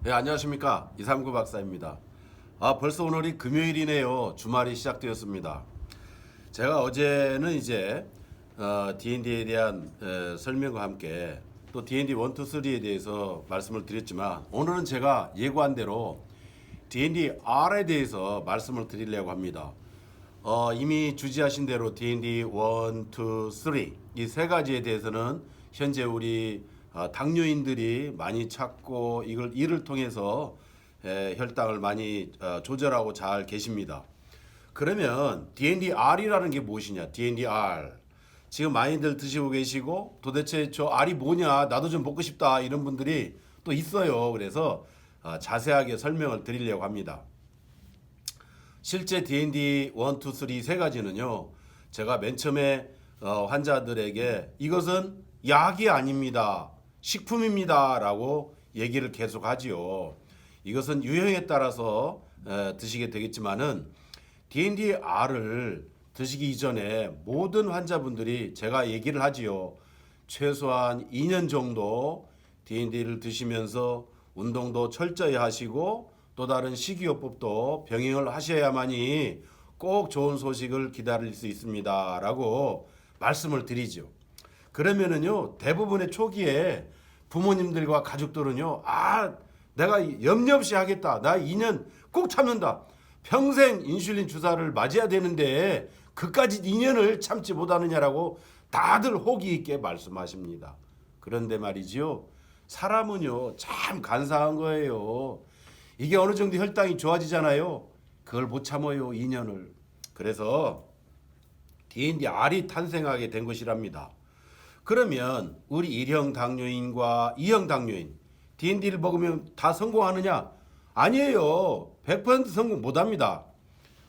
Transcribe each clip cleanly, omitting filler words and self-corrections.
네, 안녕하십니까. 이삼구 박사입니다. 벌써 오늘이 금요일이네요. 주말이 시작되었습니다. 제가 어제는 이제 D&D에 대한 설명과 함께 또 D&D 1, 2, 3에 대해서 말씀을 드렸지만 오늘은 제가 예고한 대로 D&D R에 대해서 말씀을 드리려고 합니다. 이미 주지하신 대로 D&D 1, 2, 3 이 세 가지에 대해서는 현재 우리 당뇨인들이 많이 찾고 이를 통해서 혈당을 많이 조절하고 잘 계십니다. 그러면 D&D-R이라는 게 무엇이냐? D&D-R. 지금 많이들 드시고 계시고 도대체 저 R이 뭐냐? 나도 좀 먹고 싶다. 이런 분들이 또 있어요. 그래서 자세하게 설명을 드리려고 합니다. 실제 D&D 1, 2, 3 세 가지는요. 제가 맨 처음에 환자들에게 이것은 약이 아닙니다. 식품입니다. 라고 얘기를 계속 하지요. 이것은 유형에 따라서 드시게 되겠지만은 D&D-R을 드시기 이전에 모든 환자분들이 제가 얘기를 하지요. 최소한 2년 정도 D&D를 드시면서 운동도 철저히 하시고 또 다른 식이요법도 병행을 하셔야만이 꼭 좋은 소식을 기다릴 수 있습니다. 라고 말씀을 드리죠. 그러면은요, 대부분의 초기에 부모님들과 가족들은요, 내가 염려 없이 하겠다. 나 2년 꼭 참는다. 평생 인슐린 주사를 맞아야 되는데 그까지 2년을 참지 못하느냐라고 다들 호기 있게 말씀하십니다. 그런데 말이지요, 사람은요, 참 간사한 거예요. 이게 어느 정도 혈당이 좋아지잖아요. 그걸 못 참아요, 2년을. 그래서 D&D-R이 탄생하게 된 것이랍니다. 그러면 우리 1형 당뇨인과 2형 당뇨인 D&D를 먹으면 다 성공하느냐? 아니에요. 100% 성공 못합니다.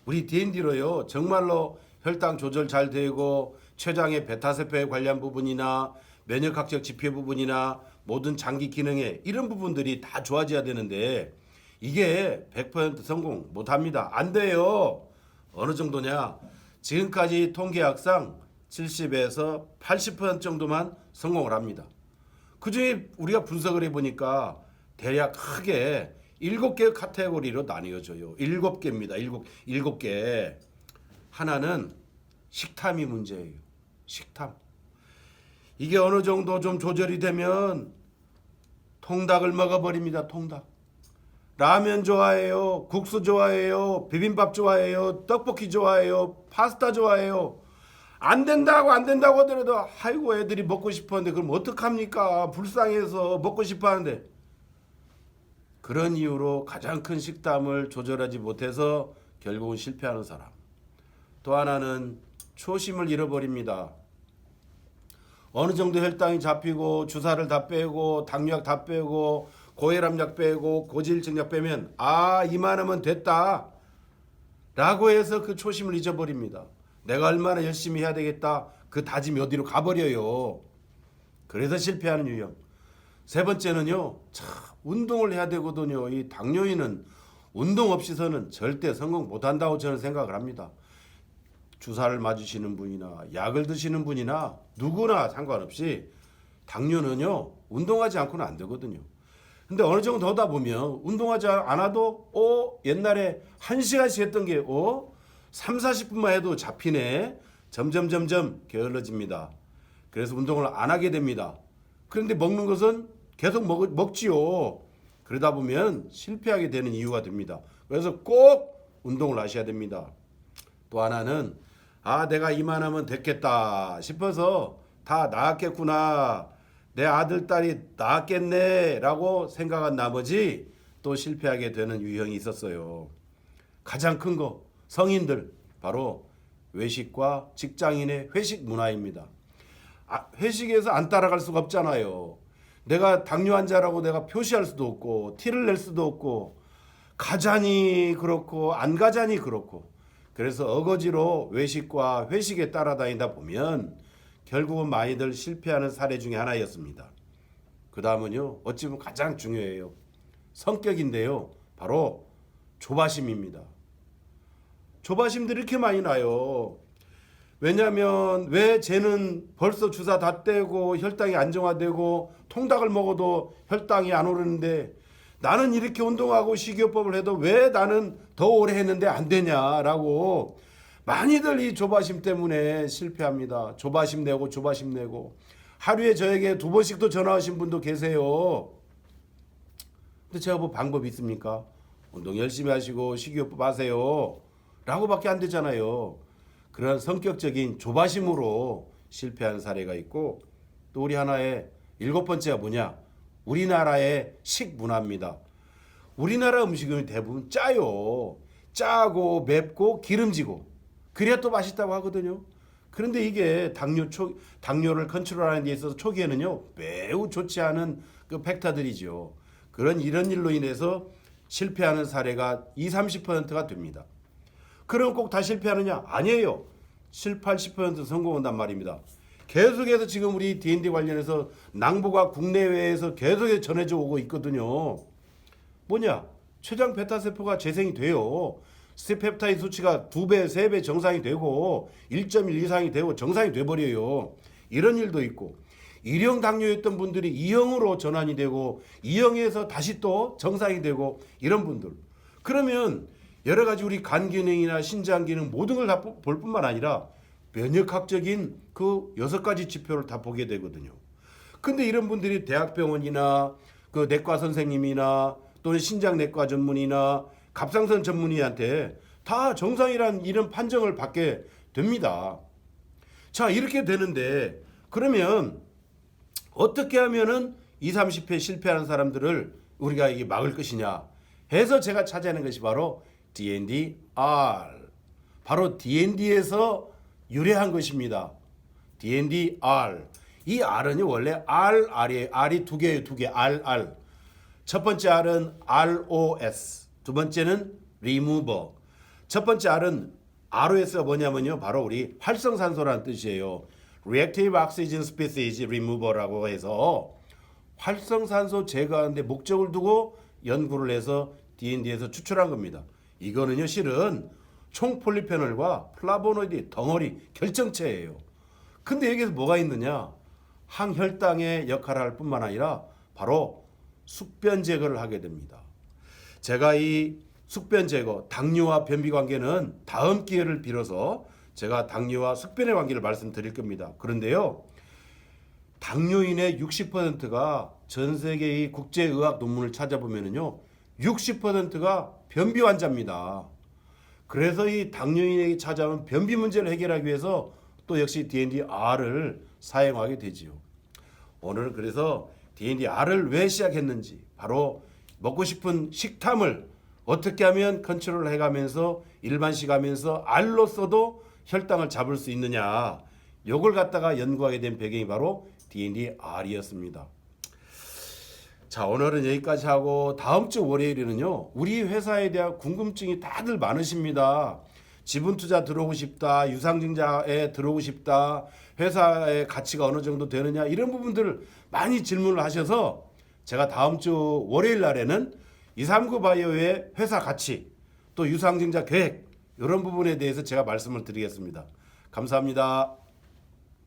우리 D&D로요. 정말로 혈당 조절 잘 되고 췌장의 베타세포에 관련 부분이나 면역학적 지표 부분이나 모든 장기 기능에 이런 부분들이 다 좋아져야 되는데 이게 100% 성공 못합니다. 안 돼요. 어느 정도냐? 지금까지 통계학상 70에서 80% 정도만 성공을 합니다. 그중에 우리가 분석을 해보니까 대략 크게 7개 카테고리로 나뉘어져요. 7개입니다. 7개. 하나는 식탐이 문제예요. 식탐. 이게 어느 정도 좀 조절이 되면 통닭을 먹어버립니다. 통닭. 라면 좋아해요. 국수 좋아해요. 비빔밥 좋아해요. 떡볶이 좋아해요. 파스타 좋아해요. 안 된다고 하더라도 아이고 애들이 먹고 싶었는데 그럼 어떡합니까? 불쌍해서 먹고 싶어 하는데 그런 이유로 가장 큰 식담을 조절하지 못해서 결국은 실패하는 사람. 또 하나는 초심을 잃어버립니다. 어느 정도 혈당이 잡히고 주사를 다 빼고 당뇨약 다 빼고 고혈압약 빼고 고지혈증약 빼면 이만하면 됐다 라고 해서 그 초심을 잊어버립니다. 내가 얼마나 열심히 해야 되겠다 그 다짐이 어디로 가버려요. 그래서 실패하는 유형. 세 번째는요, 운동을 해야 되거든요. 이 당뇨인은 운동 없이서는 절대 성공 못한다고 저는 생각을 합니다. 주사를 맞으시는 분이나 약을 드시는 분이나 누구나 상관없이 당뇨는요 운동하지 않고는 안 되거든요. 근데 어느 정도 하다 보면 운동하지 않아도 옛날에 1시간씩 했던 게 3, 40분만 해도 잡히네. 점점 게을러집니다. 그래서 운동을 안 하게 됩니다. 그런데 먹는 것은 계속 먹지요. 그러다 보면 실패하게 되는 이유가 됩니다. 그래서 꼭 운동을 하셔야 됩니다. 또 하나는 내가 이만하면 됐겠다 싶어서 다 나았겠구나. 내 아들, 딸이 나았겠네 라고 생각한 나머지 또 실패하게 되는 유형이 있었어요. 가장 큰 거 성인들 바로 외식과 직장인의 회식 문화입니다. 회식에서 안 따라갈 수가 없잖아요. 내가 당뇨 환자라고 내가 표시할 수도 없고 티를 낼 수도 없고 가자니 그렇고 안 가자니 그렇고 그래서 어거지로 외식과 회식에 따라다니다 보면 결국은 많이들 실패하는 사례 중에 하나였습니다. 그 다음은요. 어찌 보면 가장 중요해요. 성격인데요. 바로 조바심입니다. 조바심들이 이렇게 많이 나요. 왜냐하면 왜 쟤는 벌써 주사 다 떼고 혈당이 안정화되고 통닭을 먹어도 혈당이 안 오르는데 나는 이렇게 운동하고 식이요법을 해도 왜 나는 더 오래 했는데 안 되냐라고 많이들 이 조바심 때문에 실패합니다. 조바심 내고 하루에 저에게 2번씩도 전화하신 분도 계세요. 근데 제가 뭐 방법이 있습니까? 운동 열심히 하시고 식이요법 하세요 라고밖에 안 되잖아요. 그런 성격적인 조바심으로 실패한 사례가 있고, 또 우리 하나의 7번째가 뭐냐? 우리나라의 식문화입니다. 우리나라 음식은 대부분 짜요. 짜고 맵고 기름지고 그래야 또 맛있다고 하거든요. 그런데 이게 당뇨를 컨트롤하는 데 있어서 초기에는요 매우 좋지 않은 그 팩터들이죠. 이런 일로 인해서 실패하는 사례가 20-30%가 됩니다. 그럼 꼭 다 실패하느냐? 아니에요. 7-80% 성공한단 말입니다. 계속해서 지금 우리 D&D 관련해서 낭보가 국내외에서 계속해서 전해져 오고 있거든요. 뭐냐? 췌장 베타세포가 재생이 돼요. 스테펩타이드 수치가 2배, 3배 정상이 되고 1.1 이상이 되고 정상이 돼버려요. 이런 일도 있고, 1형 당뇨였던 분들이 2형으로 전환이 되고 2형에서 다시 또 정상이 되고 이런 분들. 그러면 여러 가지 우리 간 기능이나 신장 기능 모든 걸 다 볼 뿐만 아니라 면역학적인 그 6가지 지표를 다 보게 되거든요. 근데 이런 분들이 대학병원이나 그 내과 선생님이나 또는 신장내과 전문의나 갑상선 전문의한테 다 정상이란 이런 판정을 받게 됩니다. 자, 이렇게 되는데 그러면 어떻게 하면은 20-30회 실패하는 사람들을 우리가 이게 막을 것이냐 해서 제가 찾아낸 것이 바로 D&D-R. 바로 D&D에서 유래한 것입니다. D&D-R. 이 R은요 원래 R이에요. R이 2개예요. R. 첫 번째 R은 ROS. 두 번째는 Remover. 첫 번째 R은 ROS가 뭐냐면요. 바로 우리 활성산소라는 뜻이에요. Reactive Oxygen Species Remover라고 해서 활성산소 제거하는데 목적을 두고 연구를 해서 D&D에서 추출한 겁니다. 이거는요 실은 총폴리페놀과 플라보노이드 덩어리 결정체예요. 근데 여기서 뭐가 있느냐? 항혈당의 역할을 할 뿐만 아니라 바로 숙변 제거를 하게 됩니다. 제가 이 숙변 제거, 당뇨와 변비 관계는 다음 기회를 빌어서 제가 당뇨와 숙변의 관계를 말씀드릴 겁니다. 그런데요, 당뇨인의 60%가 전 세계의 국제의학 논문을 찾아보면요, 60%가 변비 환자입니다. 그래서 이 당뇨인에게 찾아온 변비 문제를 해결하기 위해서 또 역시 D&D-R을 사용하게 되지요. 오늘은 그래서 D&D-R을 왜 시작했는지, 바로 먹고 싶은 식탐을 어떻게 하면 컨트롤을 해가면서 일반식하면서 R로서도 혈당을 잡을 수 있느냐, 요걸 갖다가 연구하게 된 배경이 바로 D&D-R이었습니다. 자, 오늘은 여기까지 하고 다음 주 월요일에는요, 우리 회사에 대한 궁금증이 다들 많으십니다. 지분 투자 들어오고 싶다, 유상증자에 들어오고 싶다, 회사의 가치가 어느 정도 되느냐, 이런 부분들을 많이 질문을 하셔서 제가 다음 주 월요일 날에는 239바이오의 회사 가치, 또 유상증자 계획, 이런 부분에 대해서 제가 말씀을 드리겠습니다. 감사합니다.